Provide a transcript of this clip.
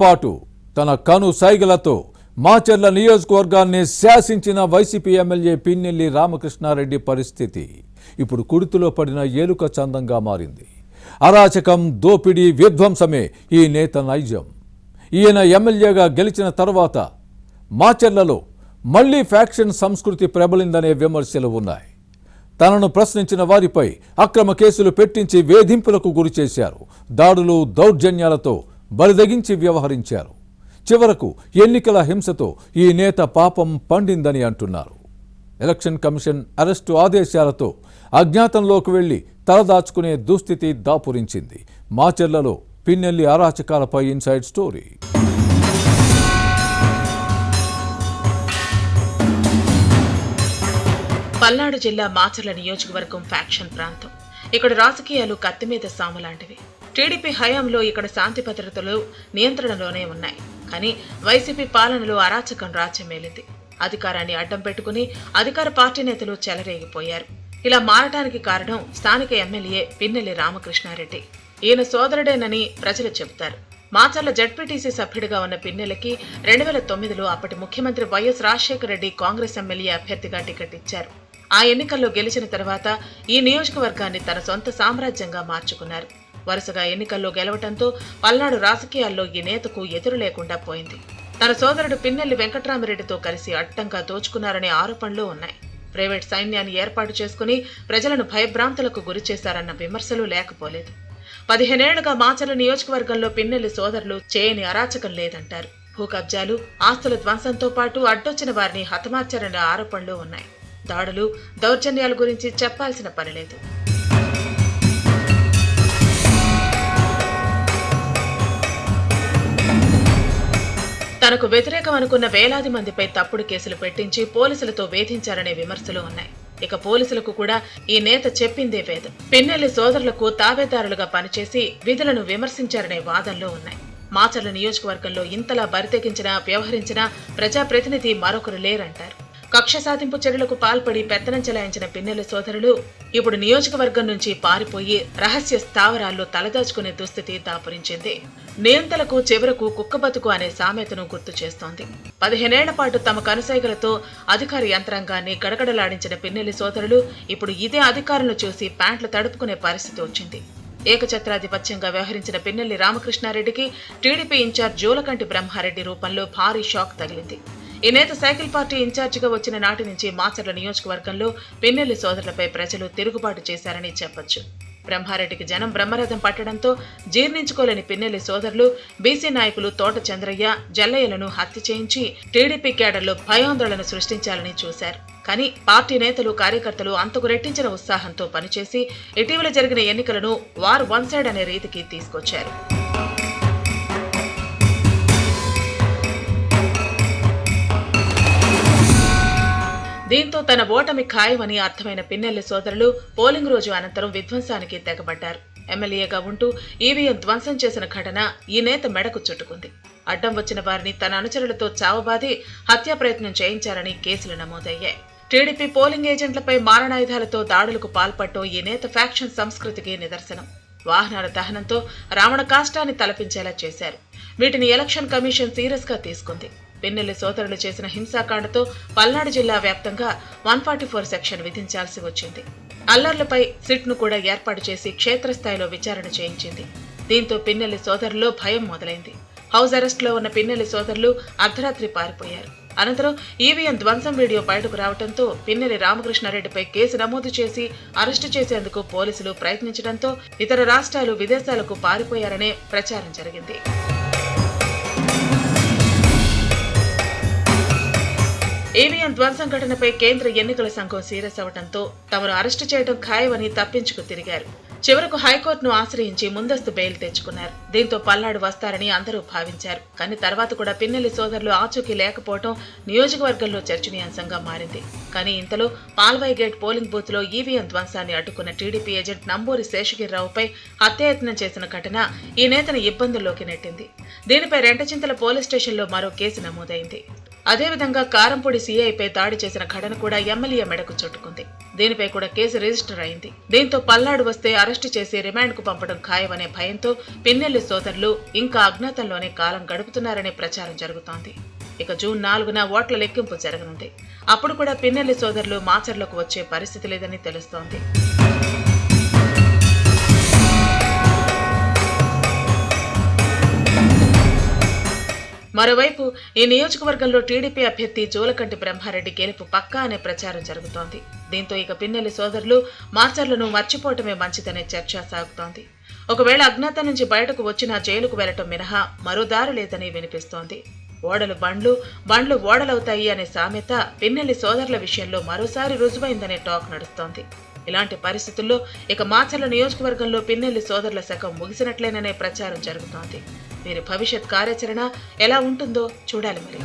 పాటు తన కను సైగలతో మాచర్ల నియోజకవర్గాన్ని శాసించిన వైసీపీ ఎమ్మెల్యే పిన్నెల్లి రామకృష్ణారెడ్డి పరిస్థితి ఇప్పుడు కుడితిలో పడిన ఏలుక చందంగా మారింది. అరాచకం, దోపిడీ, విధ్వంసమే ఈ నేత నైజం. ఈయన ఎమ్మెల్యేగా గెలిచిన తర్వాత మాచర్లలో మళ్లీ ఫ్యాక్షన్ సంస్కృతి ప్రబలిందనే విమర్శలు ఉన్నాయి. తనను ప్రశ్నించిన వారిపై అక్రమ కేసులు పెట్టించి వేధింపులకు గురిచేశారు. దాడులు, దౌర్జన్యాలతో బరిదగించి వ్యవహరించారు. చివరకు ఎన్నికల హింసతో ఈ నేత పాపం పండిందని అంటున్నారు. ఎలక్షన్ కమిషన్ అరెస్టు ఆదేశాలతో అజ్ఞాతంలోకి వెళ్లి తలదాచుకునే దుస్థితి దాపురించింది. మాచర్లలో పిన్నెల్లి అరాచకాలపై ఇన్సైడ్ స్టోరీ. పల్నాడు జిల్లా మాచర్ల నియోజకవర్గం ఫ్యాక్షన్ ప్రాంతం. ఇక్కడ రాజకీయాలు కత్తిమీద సాము లాంటివి. టీడీపీ హయాంలో ఇక్కడ శాంతి భద్రతలు నియంత్రణలోనే ఉన్నాయి. కానీ వైసీపీ పాలనలో అరాచకం రాజ్యమేలింది. అధికారాన్ని అడ్డం పెట్టుకుని అధికార పార్టీ నేతలు చెలరేగిపోయారు. ఇలా మారటానికి కారణం స్థానిక ఎమ్మెల్యే పిన్నెల్లి రామకృష్ణారెడ్డి. ఈయన సోదరుడేనని ప్రజలు చెబుతారు. మాచర్ల జడ్పీటీసీ సభ్యుడిగా ఉన్న పిన్నెల్లికి 2009లో అప్పటి ముఖ్యమంత్రి వైఎస్ రాజశేఖర రెడ్డి కాంగ్రెస్ ఎమ్మెల్యే అభ్యర్థిగా టికెట్ ఇచ్చారు. ఆ ఎన్నికల్లో గెలిచిన తర్వాత ఈ నియోజకవర్గాన్ని తన సొంత సామ్రాజ్యంగా మార్చుకున్నారు. వరుసగా ఎన్నికల్లో గెలవటంతో పల్నాడు రాజకీయాల్లో ఈ నేతకు ఎదురు లేకుండా పోయింది. తన సోదరుడు పిన్నెల్లి వెంకట్రామిరెడ్డితో కలిసి అడ్డంగా దోచుకున్నారనే ఆరోపణలు ఉన్నాయి. ప్రైవేట్ సైన్యాన్ని ఏర్పాటు చేసుకుని ప్రజలను భయభ్రాంతులకు గురిచేశారన్న విమర్శలు లేకపోలేదు. 15 ఏళ్లుగా మాచర్ల నియోజకవర్గంలో పిన్నెల్లి సోదరులు చేయని అరాచకం లేదంటారు. భూ కబ్జాలు, ఆస్తుల ధ్వంసంతో పాటు అడ్డొచ్చిన వారిని హతమార్చారన్న ఆరోపణలు ఉన్నాయి. దాడులు, దౌర్జన్యాల గురించి చెప్పాల్సిన పనిలేదు. తనకు వ్యతిరేకం అనుకున్న వేలాది మందిపై తప్పుడు కేసులు పెట్టించి పోలీసులతో వేధించారనే విమర్శలు ఉన్నాయి. ఇక పోలీసులకు కూడా ఈ నేత చెప్పిందే వేదం. పిన్నెల్లి సోదరులకు తాబేదారులుగా పనిచేసి విధులను విమర్శించారనే వాదనలు ఉన్నాయి. మాచర్ల నియోజకవర్గంలో ఇంతలా బరితెగించినా వ్యవహరించిన ప్రజాప్రతినిధి మరొకరు లేరంటారు. కక్ష సాధింపు చర్యలకు పాల్పడి పెత్తనం చెలాయించిన పిన్నెల్లి సోదరులు ఇప్పుడు నియోజకవర్గం నుంచి పారిపోయి రహస్య స్థావరాల్లో తలదాచుకునే దుస్థితి దాపురించింది. నియంతలకు చివరకు కుక్కబతుకు అనే సామెతను గుర్తు చేస్తోంది. 15 ఏళ్ల పాటు తమ కనుసైగలతో అధికార యంత్రాంగాన్ని గడగడలాడించిన పిన్నెల్లి సోదరులు ఇప్పుడు ఇదే అధికారులను చూసి ప్యాంట్లు తడుపుకునే పరిస్థితి వచ్చింది. ఏకఛత్రాధిపత్యంగా వ్యవహరించిన పిన్నెల్లి రామకృష్ణారెడ్డికి టీడీపీ ఇన్ఛార్జ్ జోలకంటి బ్రహ్మారెడ్డి రూపంలో భారీ షాక్ తగిలింది. ఈ నేత సైకిల్ పార్టీ ఇన్ఛార్జిగా వచ్చిన నాటి నుంచి మాచర్ల నియోజకవర్గంలో పిన్నెల్లి సోదరులపై ప్రజలు తిరుగుబాటు చేశారని చెప్పొచ్చు. బ్రహ్మారెడ్డికి జనం బ్రహ్మరథం పట్టడంతో జీర్ణించుకోలేని పిన్నెల్లి సోదరులు బీసీ నాయకులు తోట చంద్రయ్య, జల్లయ్యలను హత్య చేయించి టీడీపీ కేడర్లో భయాందోళన సృష్టించాలని చూశారు. కానీ పార్టీ నేతలు, కార్యకర్తలు అంతకు రెట్టించిన ఉత్సాహంతో పనిచేసి ఇటీవల జరిగిన ఎన్నికలను వార్ వన్ సైడ్ అనే రీతికి తీసుకొచ్చారు. దీంతో తన ఓటమి ఖాయమని అర్థమైన పిన్నెల్లి సోదరులు పోలింగ్ రోజు అనంతరం విధ్వంసానికి తెగబడ్డారు. ఎమ్మెల్యేగా ఉంటూ ఈవీఎం ధ్వంసం చేసిన ఘటన ఈ నేత మెడకు చుట్టుకుంది. అడ్డం వచ్చిన వారిని తన అనుచరులతో చావబాది హత్యా ప్రయత్నం చేయించారని కేసులు నమోదయ్యాయి. టీడీపీ పోలింగ్ ఏజెంట్లపై మారణాయుధాలతో దాడులకు పాల్పడటం ఈ నేత ఫ్యాక్షన్ సంస్కృతికి నిదర్శనం. వాహనాల దహనంతో రావణ కాష్టాన్ని తలపించేలా చేశారు. వీటిని ఎలక్షన్ కమిషన్ సీరియస్ గా తీసుకుంది. పిన్నెల్లి సోదరులు చేసిన హింసాకాండతో పల్నాడు జిల్లా వ్యాప్తంగా 144 సెక్షన్ విధించాల్సి వచ్చింది. అల్లర్లపై సిట్ను కూడా ఏర్పాటు చేసి క్షేత్రస్థాయిలో విచారణ చేయించింది. దీంతో పిన్నెల్లి సోదరుల్లో భయం మొదలైంది. హౌస్ అరెస్టులో ఉన్న పిన్నెల్లి సోదరులు అర్ధరాత్రి పారిపోయారు. అనంతరం ఈవీఎం ధ్వంసం వీడియో బయటకు రావడంతో పిన్నెల్లి రామకృష్ణారెడ్డిపై కేసు నమోదు చేసి అరెస్టు చేసేందుకు పోలీసులు ప్రయత్నించడంతో ఇతర రాష్ట్రాలు, విదేశాలకు పారిపోయారనే ప్రచారం జరిగింది. ఈవీఎం ధ్వంసం ఘటనపై కేంద్ర ఎన్నికల సంఘం సీరియస్ అవడంతో తమను అరెస్టు చేయడం ఖాయమని తప్పించుకు తిరిగారు. చివరకు హైకోర్టును ఆశ్రయించి ముందస్తు బెయిల్ తెచ్చుకున్నారు. దీంతో పల్నాడు వస్తారని అందరూ భావించారు. కానీ తర్వాత కూడా పిన్నెల్లి సోదరులు ఆచూకీ లేకపోవడం నియోజకవర్గంలో చర్చనీయాంశంగా మారింది. కానీ ఇంతలో పాల్వాయి గేట్ పోలింగ్ బూత్ లో ఈవీఎం ధ్వంసాన్ని అడ్డుకున్న టీడీపీ ఏజెంట్ నంబూరి శేషగిరిరావుపై హత్యాయత్నం చేసిన ఘటన ఈ నేతను ఇబ్బందుల్లోకి నెట్టింది. దీనిపై రెంటచింతల పోలీస్ స్టేషన్లో మరో కేసు నమోదైంది. అదేవిధంగా కారంపూడి సీఐపై దాడి చేసిన ఘటన కూడా ఎమ్మెల్యే మెడకు చుట్టుకుంది. దీనిపై కూడా కేసు రిజిస్టర్ అయింది. దీంతో పల్నాడు వస్తే అరెస్టు చేసి రిమాండ్ కు పంపడం ఖాయమనే భయంతో పిన్నెల్లి సోదరులు ఇంకా అజ్ఞాతంలోనే కాలం గడుపుతున్నారనే ప్రచారం జరుగుతోంది. ఇక జూన్ 4న ఓట్ల లెక్కింపు జరగనుంది. అప్పుడు కూడా పిన్నెల్లి సోదరులు మాచర్లకు వచ్చే పరిస్థితి లేదని తెలుస్తోంది. మరోవైపు ఈ నియోజకవర్గంలో టీడీపీ అభ్యర్థి జోలకంటి బ్రహ్మారెడ్డి గెలుపు పక్కా అనే ప్రచారం జరుగుతోంది. దీంతో ఇక పిన్నెల్లి సోదరులు మాచర్లను మర్చిపోవటమే మంచిదనే చర్చ సాగుతోంది. ఒకవేళ అజ్ఞాతం నుంచి బయటకు వచ్చినా జైలుకు వెళ్లటం మినహా మరో దారి లేదని వినిపిస్తోంది. ఓడలు బండ్లు, బండ్లు ఓడలవుతాయి అనే సామెత పిన్నెల్లి సోదరుల విషయంలో మరోసారి రుజువైందనే టాక్ నడుస్తోంది. ఇలాంటి పరిస్థితుల్లో ఇక మాచర్ల నియోజకవర్గంలో పిన్నెల్లి సోదరుల శకం ముగిసినట్లేననే ప్రచారం జరుగుతోంది. వీరి భవిష్యత్ కార్యాచరణ ఎలా ఉంటుందో చూడాలి మరి.